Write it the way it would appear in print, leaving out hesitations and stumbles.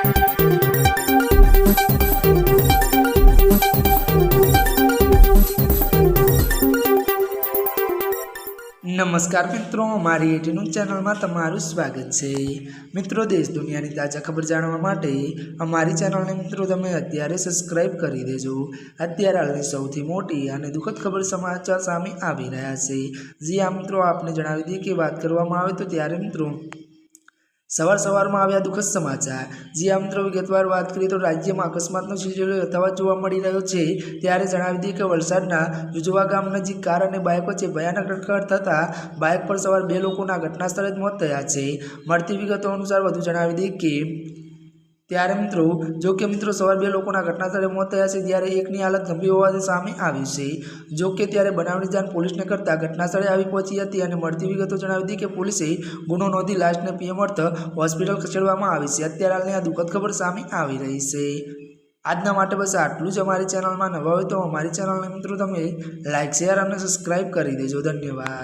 नमस्कार मित्रों, अमारी यूट्यूब चैनल में तमारुं स्वागत है। मित्रों, देश दुनिया की ताजा खबर जाणवा माटे अमारी चैनल ने मित्रों तमे अत्यारे सब्सक्राइब करी देजो। अत्यारे हालनी सौथी मोटी अने दुखद खबर समाचार सामे आवी रह्या छे। जी आ मित्रों, आपने जणावी दीए के बात करवामां आवे तो त्यारे मित्रों सवार में आव्या दुखद समाचार। जी आ मित्रों, विगतवार बात करिए तो राज्य में अकस्मातनो सिलसिलो यथावत जोवा मळी रह्यो छे। त्यारे जणावी दीए के वलसाडना जुजवा गाम नजीक कार और बाइक वच्चे भयानक टक्कर थता बाइक पर सवार 2 लोकोना घटना स्थळे ज मौत थया छे। मळती विगतो अनुसार वधु जणावी दीए के त्यारे मित्रों जो कि मित्रों सवार 2 लोकोना घटना स्थळे मौत थया छे, त्यारे एकनी हालत गंभीर होवाथी सामे आवी छे। जो कि त्यारे बनावनी जाण पोलीसने करता घटना स्थळे आवी पहोंची हती अने मळती विगतो जणावी दीए के पोलीसे गुनो नोंधी लाशने पीएम अर्थ होस्पिटल खसेडवामां आवी छे। अत्यारे हालनी आ दुखद खबर सामे आवी रही छे। आजना माटे बस आटलुं ज। अमारी चेनल में नवा होय तो अमारी चेनल ने मित्रों तमे लाइक शेर और सब्सक्राइब करी देजो। धन्यवाद।